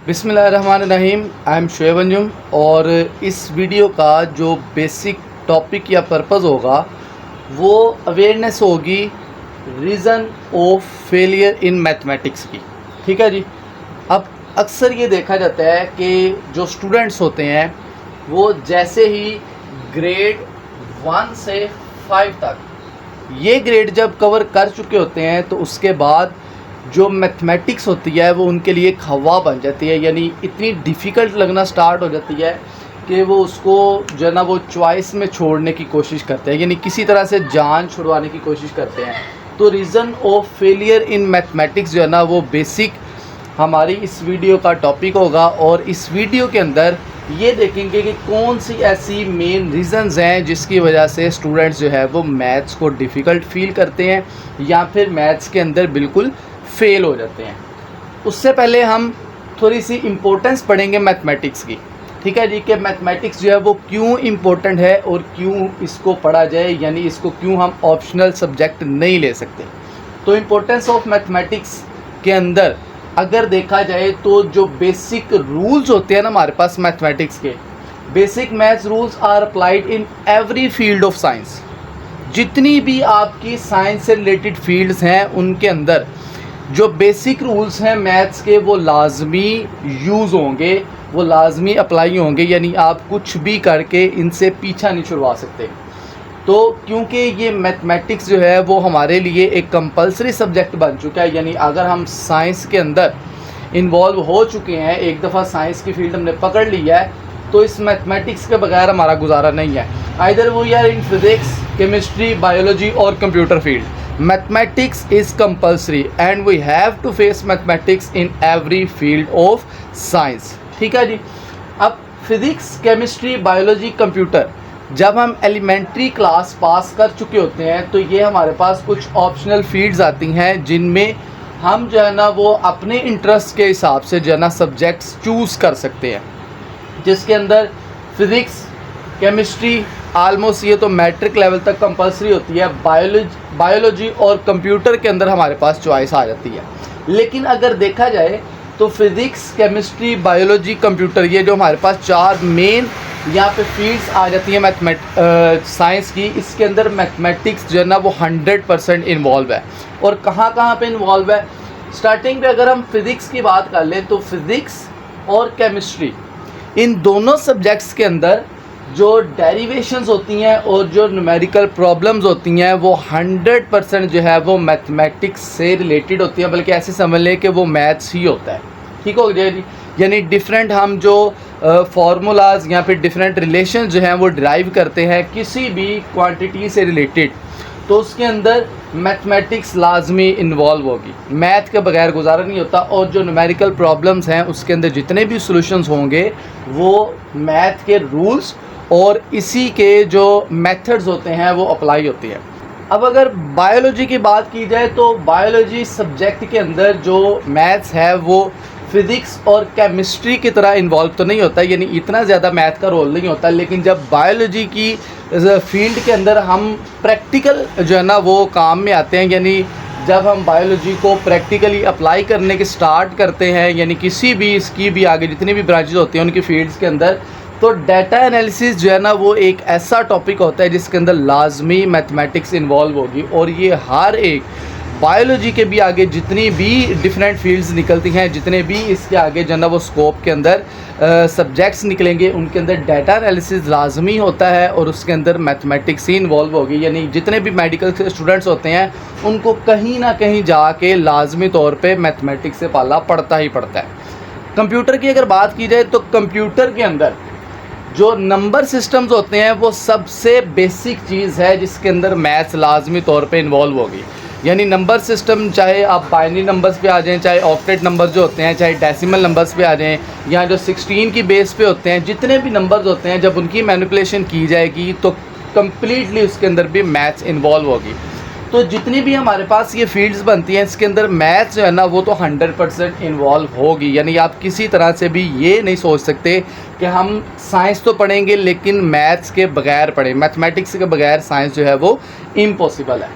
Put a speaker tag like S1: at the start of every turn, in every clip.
S1: बिस्मिल्लाहिर्रहमानिर्रहीम। I am Shoaib Anjum और इस वीडियो का जो बेसिक टॉपिक या पर्पज़ होगा वो अवेयरनेस होगी reason of failure in mathematics की। ठीक है जी। अब अक्सर ये देखा जाता है कि जो स्टूडेंट्स होते हैं वो जैसे ही ग्रेड 1 से 5 तक ये ग्रेड जब कवर कर चुके होते हैं तो उसके बाद जो मैथमेटिक्स होती है वो उनके लिए एक हवा बन जाती है, यानी इतनी डिफ़िकल्ट लगना स्टार्ट हो जाती है कि वो उसको जो है ना वो चॉइस में छोड़ने की कोशिश करते हैं, यानी किसी तरह से जान छुड़वाने की कोशिश करते हैं। तो reason of failure in mathematics जो है ना वो बेसिक हमारी इस वीडियो का टॉपिक होगा और इस वीडियो के अंदर ये देखेंगे कि कौन सी ऐसी मेन रीज़न्स हैं जिसकी वजह से स्टूडेंट्स जो है वो मैथ्स को डिफ़िकल्ट फील करते हैं या फिर मैथ्स के अंदर बिल्कुल फेल हो जाते हैं। उससे पहले हम थोड़ी सी इम्पोर्टेंस पढ़ेंगे मैथमेटिक्स की। ठीक है जी, कि मैथमेटिक्स जो है वो क्यों इम्पोर्टेंट है और क्यों इसको पढ़ा जाए, यानी इसको क्यों हम ऑप्शनल सब्जेक्ट नहीं ले सकते। तो इम्पोर्टेंस ऑफ मैथमेटिक्स के अंदर अगर देखा जाए तो जो बेसिक रूल्स होते हैं ना हमारे पास मैथमेटिक्स के, basic maths rules are applied in every field of science. जितनी भी आपकी साइंस से रिलेटेड फील्ड्स हैं उनके अंदर जो बेसिक रूल्स हैं मैथ्स के वो लाजमी यूज़ होंगे, वो लाजमी अप्लाई होंगे, यानी आप कुछ भी करके इनसे पीछा नहीं छुड़वा सकते। तो क्योंकि ये मैथमेटिक्स जो है वो हमारे लिए एक कंपलसरी सब्जेक्ट बन चुका है, यानी अगर हम साइंस के अंदर इन्वॉल्व हो चुके हैं, एक दफ़ा साइंस की फील्ड हमने पकड़ लिया है, तो इस मैथमेटिक्स के बगैर हमारा गुजारा नहीं है। आइदर वो यार इन फिज़िक्स, केमिस्ट्री, बायोलॉजी और computer field, mathematics is compulsory and we have to face mathematics in every field of science। ठीक है जी। अब फिज़िक्स, केमिस्ट्री, बायोलॉजी, कंप्यूटर जब हम एलिमेंट्री क्लास पास कर चुके होते हैं तो ये हमारे पास कुछ ऑप्शनल फील्ड्स आती हैं जिनमें हम जो है ना वो अपने इंटरेस्ट के हिसाब से जो है ना सब्जेक्ट्स चूज़ कर सकते हैं, जिसके अंदर फ़िज़िक्स, केमिस्ट्री आलमोस्ट ये तो मैट्रिक लेवल तक कंपलसरी होती है। बायोलॉजी और कंप्यूटर के अंदर हमारे पास चॉइस आ जाती है। लेकिन अगर देखा जाए तो फिज़िक्स, केमिस्ट्री, बायोलॉजी, कंप्यूटर ये जो हमारे पास चार मेन यहाँ पे फील्ड्स आ जाती हैं साइंस की, इसके अंदर मैथमेटिक्स जो है ना वो 100% इन्वॉल्व है। और कहाँ कहाँ पे इन्वॉल्व है? स्टार्टिंग पे अगर हम फिज़िक्स की बात कर लें तो फिज़िक्स और केमिस्ट्री इन दोनों सब्जेक्ट्स के अंदर जो डेरिवेशंस होती हैं और जो न्यूमेरिकल प्रॉब्लम्स होती हैं वो 100% जो है वो मैथमेटिक्स से रिलेटेड होती हैं, बल्कि ऐसे समझ लें कि वो मैथ्स ही होता है। ठीक हो गया जी। यानी डिफरेंट हम जो फार्मूलाज या फिर डिफरेंट रिलेशन जो हैं वो डिराइव करते हैं किसी भी क्वांटिटी से रिलेटेड, तो उसके अंदर मैथमेटिक्स लाजमी इन्वॉल्व होगी। मैथ के बगैर गुजारा नहीं होता। और जो न्यूमेरिकल प्रॉब्लम्स हैं उसके अंदर जितने भी सॉल्यूशंस होंगे वो मैथ के रूल्स और इसी के जो मेथड्स होते हैं वो अप्लाई होती है। अब अगर बायोलॉजी की बात की जाए तो बायोलॉजी सब्जेक्ट के अंदर जो मैथ्स है वो फिज़िक्स और केमिस्ट्री की तरह इन्वॉल्व तो नहीं होता, यानी इतना ज़्यादा मैथ का रोल नहीं होता। लेकिन जब बायोलॉजी की फील्ड के अंदर हम प्रैक्टिकल जो है ना वो काम में आते हैं, यानी जब हम बायोलॉजी को प्रैक्टिकली अप्लाई करने के स्टार्ट करते हैं, यानी किसी भी इसकी भी आगे जितनी भी ब्रांचेज होती हैं उनकी फील्ड्स के अंदर, तो डाटा एनालिसिस जो है ना वो एक ऐसा टॉपिक होता है जिसके अंदर लाजमी मैथमेटिक्स इन्वॉल्व होगी। और ये हर एक बायोलॉजी के भी आगे जितनी भी डिफरेंट फील्ड्स निकलती हैं, जितने भी इसके आगे जो है ना वो स्कोप के अंदर सब्जेक्ट्स निकलेंगे, उनके अंदर डाटा एनालिसिस लाजमी होता है और उसके अंदर मैथमेटिक्स ही इन्वॉल्व होगी। यानी जितने भी मेडिकल के स्टूडेंट्स होते हैं उनको कहीं ना कहीं जाके लाजमी तौर पे मैथमेटिक्स से पाला पड़ता ही पड़ता है। कंप्यूटर की अगर बात की जाए तो कंप्यूटर के अंदर जो नंबर सिस्टम्स होते हैं वो सबसे बेसिक चीज़ है जिसके अंदर मैथ्स लाजमी तौर पे इन्वॉल्व होगी। यानी नंबर सिस्टम, चाहे आप बाइनरी नंबर्स पे आ जाएं, चाहे ऑक्टेट नंबर्स जो होते हैं, चाहे डेसिमल नंबर्स पे आ जाएं, या जो 16 की बेस पे होते हैं, जितने भी नंबर्स होते हैं जब उनकी मैनिपुलेशन की जाएगी तो कम्प्लीटली उसके अंदर भी मैथ्स इन्वॉल्व होगी। तो जितनी भी हमारे पास ये फील्ड्स बनती हैं इसके अंदर मैथ्स जो है ना वो तो 100% इन्वॉल्व होगी। यानी आप किसी तरह से भी ये नहीं सोच सकते कि हम साइंस तो पढ़ेंगे लेकिन मैथ्स के बगैर पढ़ें, मैथमेटिक्स के बगैर साइंस जो है वो इम्पॉसिबल है।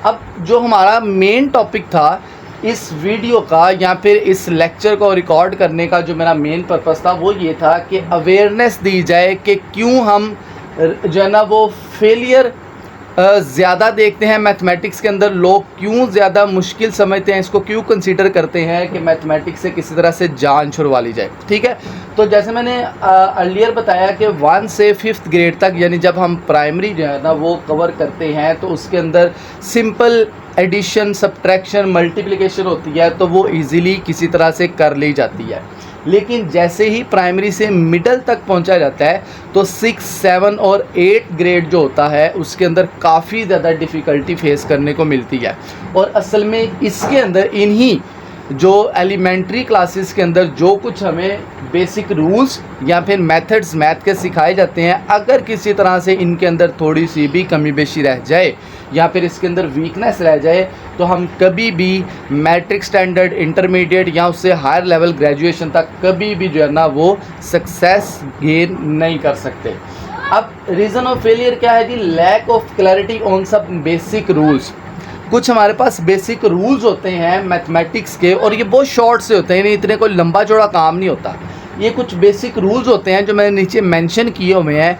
S1: अब जो हमारा मेन टॉपिक था इस वीडियो का या फिर इस लेक्चर को रिकॉर्ड करने का जो मेरा मेन पर्पस था वो ये था कि अवेयरनेस दी जाए कि क्यों हम जो है ना वो फेलियर ज़्यादा देखते हैं मैथमेटिक्स के अंदर, लोग क्यों ज़्यादा मुश्किल समझते हैं, इसको क्यों कंसीडर करते हैं कि मैथमेटिक्स से किसी तरह से जान छुड़वा ली जाए। ठीक है, तो जैसे मैंने अर्लियर बताया कि 1 से 5th ग्रेड तक यानी जब हम प्राइमरी जो है ना वो कवर करते हैं तो उसके अंदर सिंपल एडिशन, सब्ट्रैक्शन, मल्टीप्लिकेशन होती है तो वो इजीली किसी तरह से कर ली जाती है। लेकिन जैसे ही प्राइमरी से मिडल तक पहुंचा जाता है तो 6, 7 और 8 ग्रेड जो होता है उसके अंदर काफ़ी ज़्यादा डिफ़िकल्टी फेस करने को मिलती है। और असल में इसके अंदर इन्हीं जो एलिमेंट्री क्लासेस के अंदर जो कुछ हमें बेसिक रूल्स या फिर मेथड्स मैथ के सिखाए जाते हैं, अगर किसी तरह से इनके अंदर थोड़ी सी भी कमी बेशी रह जाए या फिर इसके अंदर वीकनेस रह जाए तो हम कभी भी मैट्रिक स्टैंडर्ड, इंटरमीडिएट या उससे हायर लेवल ग्रेजुएशन तक कभी भी जो है ना वो सक्सेस गेन नहीं कर सकते। अब रीज़न ऑफ फेलियर क्या है जी? लैक ऑफ क्लैरिटी ऑन सब बेसिक रूल्स। कुछ हमारे पास बेसिक रूल्स होते हैं मैथमेटिक्स के और ये बहुत शॉर्ट से होते हैं, यानी इतने कोई लंबा चौड़ा काम नहीं होता। ये कुछ बेसिक रूल्स होते हैं जो मैंने नीचे मेंशन किए हुए हैं।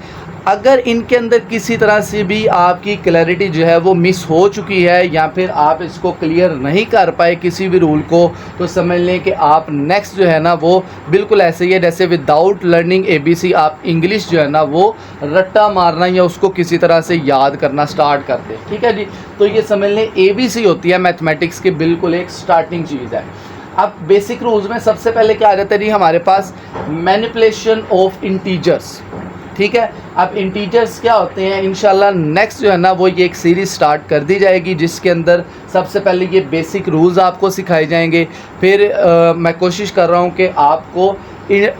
S1: अगर इनके अंदर किसी तरह से भी आपकी क्लैरिटी जो है वो मिस हो चुकी है या फिर आप इसको क्लियर नहीं कर पाए किसी भी रूल को, तो समझ लें कि आप नेक्स्ट जो है ना वो बिल्कुल ऐसे ही है जैसे विदाउट लर्निंग ABC आप इंग्लिश जो है ना वो रट्टा मारना या उसको किसी तरह से याद करना स्टार्ट कर दें। ठीक है जी, तो ये समझ लें ABC होती है मैथमेटिक्स की बिल्कुल एक स्टार्टिंग चीज़ है। अब बेसिक रूल्स में सबसे पहले क्या आ जाता है जी हमारे पास? Manipulation of integers. ठीक है, अब इंटीजर्स क्या होते हैं इंशाल्लाह नेक्स्ट जो है ना वो ये एक सीरीज़ स्टार्ट कर दी जाएगी जिसके अंदर सबसे पहले ये बेसिक रूल्स आपको सिखाए जाएंगे। फिर मैं कोशिश कर रहा हूँ कि आपको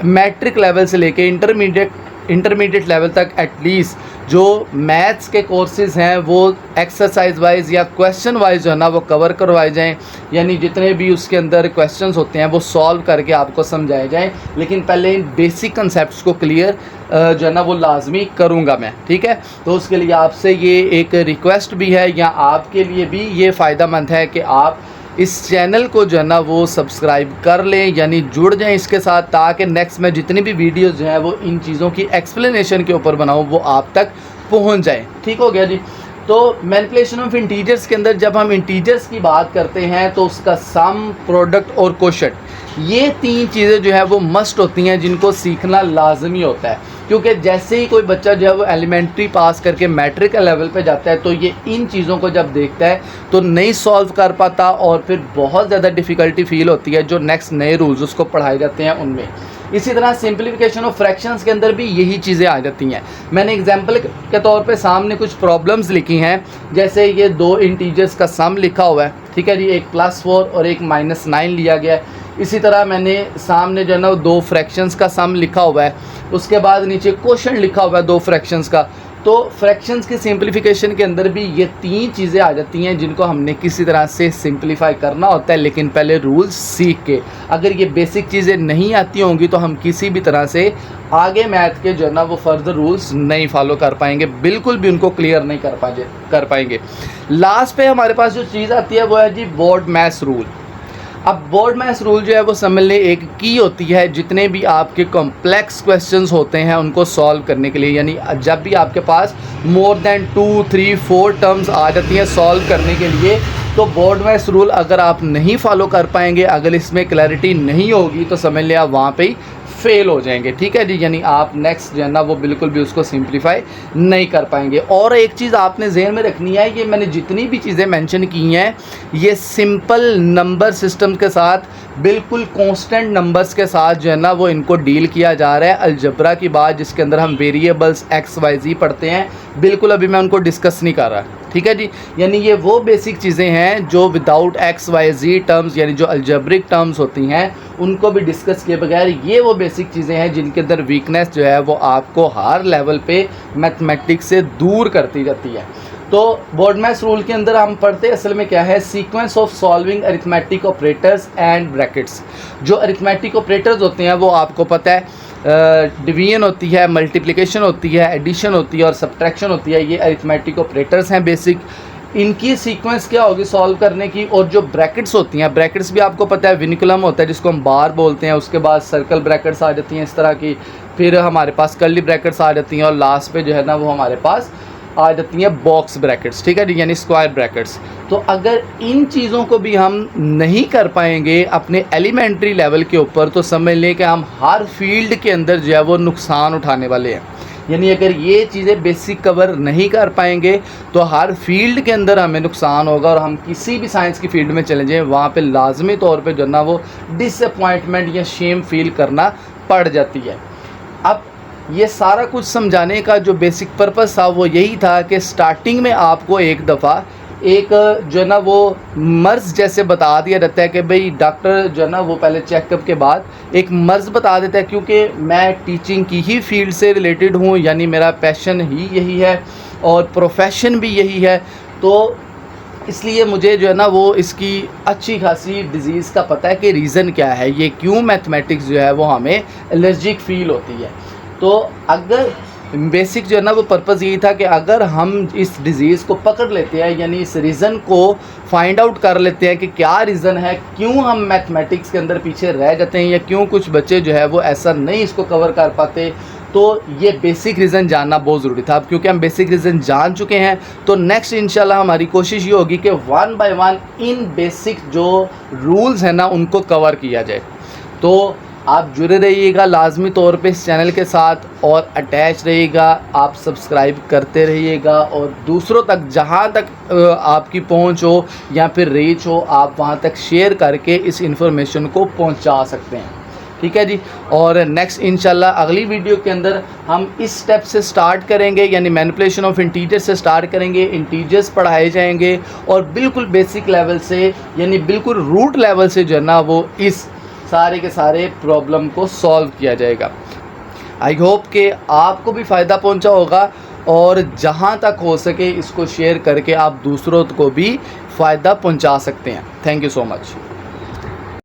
S1: मैट्रिक लेवल से लेके इंटरमीडिएट लेवल तक एटलीस्ट जो मैथ्स के कोर्सेज़ हैं वो एक्सरसाइज वाइज या क्वेश्चन वाइज जो है ना वो कवर करवाए जाएं, यानी जितने भी उसके अंदर क्वेश्चंस होते हैं वो सॉल्व करके आपको समझाए जाएं। लेकिन पहले इन बेसिक कंसेप्ट्स को क्लियर जो है ना वो लाजमी करूँगा मैं। ठीक है, तो उसके लिए आपसे ये एक रिक्वेस्ट भी है या आपके लिए भी ये फ़ायदेमंद है कि आप इस चैनल को जो है ना वो सब्सक्राइब कर लें, यानी जुड़ जाएं इसके साथ, ताकि नेक्स्ट में जितनी भी वीडियोस जो हैं वो इन चीज़ों की एक्सप्लेनेशन के ऊपर बनाऊं वो आप तक पहुंच जाएं। ठीक हो गया जी। तो मैनिपुलेशन ऑफ इंटीजर्स के अंदर जब हम इंटीजर्स की बात करते हैं तो उसका सम, प्रोडक्ट और कोशंट, ये 3 चीज़ें जो है वो मस्ट होती हैं जिनको सीखना लाजमी होता है। क्योंकि जैसे ही कोई बच्चा जो है वो एलिमेंट्री पास करके मैट्रिक लेवल पे जाता है तो ये इन चीज़ों को जब देखता है तो नहीं सॉल्व कर पाता और फिर बहुत ज़्यादा डिफ़िकल्टी फील होती है जो नेक्स्ट नए रूल्स उसको पढ़ाए जाते हैं उनमें। इसी तरह सिंप्लीफिकेशन ऑफ फ्रैक्शंस के अंदर भी यही चीज़ें आ जाती हैं। मैंने एग्जांपल के तौर पे सामने कुछ प्रॉब्लम्स लिखी हैं, जैसे ये 2 इंटीजर्स का सम लिखा हुआ है। ठीक है जी, एक +4 और एक -9 लिया गया है। इसी तरह मैंने सामने जो है ना 2 फ्रैक्शंस का सम लिखा हुआ है, उसके बाद नीचे क्वोशंट लिखा हुआ है 2 फ्रैक्शंस का। तो फ्रैक्शंस की सिंप्लीफिकेशन के अंदर भी ये 3 चीज़ें आ जाती हैं जिनको हमने किसी तरह से सिंप्लीफाई करना होता है, लेकिन पहले रूल्स सीख के। अगर ये बेसिक चीज़ें नहीं आती होंगी तो हम किसी भी तरह से आगे मैथ के जो है ना वो फर्दर रूल्स नहीं फॉलो कर पाएंगे, बिल्कुल भी उनको क्लियर नहीं कर पाएंगे। लास्ट पे हमारे पास जो चीज़ आती है वो है जी बोर्ड मैथ्स रूल। अब बोर्ड मैथ्स रूल जो है वो समझ लें एक की होती है जितने भी आपके कॉम्प्लेक्स क्वेश्चंस होते हैं उनको सॉल्व करने के लिए, यानी जब भी आपके पास मोर देन 2, 3, 4 टर्म्स आ जाती हैं सॉल्व करने के लिए, तो बोर्ड मैथ्स रूल अगर आप नहीं फॉलो कर पाएंगे, अगर इसमें क्लैरिटी नहीं होगी तो समझ लें आप वहाँ पे ही फेल हो जाएंगे। ठीक है जी, यानी आप नेक्स्ट जो है ना वो बिल्कुल भी उसको सिंप्लीफाई नहीं कर पाएंगे। और एक चीज़ आपने जहन में रखनी है, ये मैंने जितनी भी चीज़ें मेंशन की हैं ये सिंपल नंबर सिस्टम के साथ, बिल्कुल कांस्टेंट नंबर्स के साथ जो है ना वो इनको डील किया जा रहा है। अलजबरा की बात जिसके अंदर हम वेरिएबल्स XYZ पढ़ते हैं, बिल्कुल अभी मैं उनको डिस्कस नहीं कर रहा। ठीक है जी, यानी ये वो बेसिक चीज़ें हैं जो विदाउट XYZ टर्म्स यानी जो अलजब्रिक टर्म्स होती हैं उनको भी डिस्कस किए बगैर ये वो बेसिक चीज़ें हैं जिनके अंदर वीकनेस जो है वो आपको हर लेवल पे मैथमेटिक्स से दूर करती जाती है। तो बोर्ड मैथ्स रूल के अंदर हम पढ़ते हैं असल में क्या है, sequence of solving arithmetic operators and brackets. जो अरिथमेटिक ऑपरेटर्स होते हैं वो आपको पता है डिवीजन होती है, मल्टीप्लिकेशन होती है, एडिशन होती है और सब्ट्रैक्शन होती है, ये अरिथमेटिक ऑपरेटर्स हैं बेसिक। इनकी सीक्वेंस क्या होगी सॉल्व करने की। और जो ब्रैकेट्स होती हैं, ब्रैकेट्स भी आपको पता है विनिकुलम होता है जिसको हम बार बोलते हैं, उसके बाद सर्कल ब्रैकेट्स आ जाती हैं इस तरह की, फिर हमारे पास कर्ली ब्रैकेट्स आ जाती हैं और लास्ट पे जो है ना वो हमारे पास आ जाती हैं बॉक्स ब्रैकेट्स, ठीक है जी, यानी स्क्वायर ब्रैकेट्स। तो अगर इन चीज़ों को भी हम नहीं कर पाएंगे अपने एलिमेंट्री लेवल के ऊपर, तो समझ लें कि हम हर फील्ड के अंदर जो है वो नुकसान उठाने वाले हैं। यानी अगर ये चीज़ें बेसिक कवर नहीं कर पाएंगे तो हर फील्ड के अंदर हमें नुकसान होगा, और हम किसी भी साइंस की फील्ड में चले जाएँ वहाँ पे लाजमी तौर पे जो ना वो डिसअपॉइंटमेंट या शेम फील करना पड़ जाती है। अब ये सारा कुछ समझाने का जो बेसिक पर्पस था वो यही था कि स्टार्टिंग में आपको एक दफ़ा एक जो है ना वो मर्ज़ जैसे बता दिया जाता है कि भाई डॉक्टर जो है ना वो पहले चेकअप के बाद एक मर्ज़ बता देता है, क्योंकि मैं टीचिंग की ही फील्ड से रिलेटेड हूँ, यानी मेरा पैशन ही यही है और प्रोफेशन भी यही है, तो इसलिए मुझे जो है ना वो इसकी अच्छी खासी डिज़ीज़ का पता है कि रीज़न क्या है, ये क्यों मैथमेटिक्स जो है वो हमें एलर्जिक फ़ील होती है। तो अगर बेसिक जो है ना वो पर्पज़ यही था कि अगर हम इस डिज़ीज़ को पकड़ लेते हैं, यानी इस रीज़न को फाइंड आउट कर लेते हैं कि क्या रीज़न है, क्यों हम मैथमेटिक्स के अंदर पीछे रह जाते हैं या क्यों कुछ बच्चे जो है वो ऐसा नहीं इसको कवर कर पाते, तो ये बेसिक रीज़न जानना बहुत ज़रूरी था। अब क्योंकि हम बेसिक रीज़न जान चुके हैं तो नेक्स्ट इंशाल्लाह हमारी कोशिश ये होगी कि one by one in basic जो रूल्स हैं ना उनको कवर किया जाए। तो आप जुड़े रहिएगा लाजमी तौर पे इस चैनल के साथ और अटैच रहिएगा, आप सब्सक्राइब करते रहिएगा और दूसरों तक जहां तक आपकी पहुंच हो या फिर रीच हो आप वहां तक शेयर करके इस इंफॉर्मेशन को पहुंचा सकते हैं, ठीक है जी। और नेक्स्ट इंशाल्लाह अगली वीडियो के अंदर हम इस स्टेप से स्टार्ट करेंगे, यानी मैनिपुलेशन ऑफ इंटीजर से स्टार्ट करेंगे। इंटीजर्स पढ़ाए जाएंगे और बिल्कुल बेसिक लेवल से यानी बिल्कुल रूट लेवल से जो है ना वो इस सारे के सारे प्रॉब्लम को सॉल्व किया जाएगा। आई होप कि आपको भी फ़ायदा पहुंचा होगा और जहां तक हो सके इसको शेयर करके आप दूसरों को भी फ़ायदा पहुंचा सकते हैं। Thank you so much.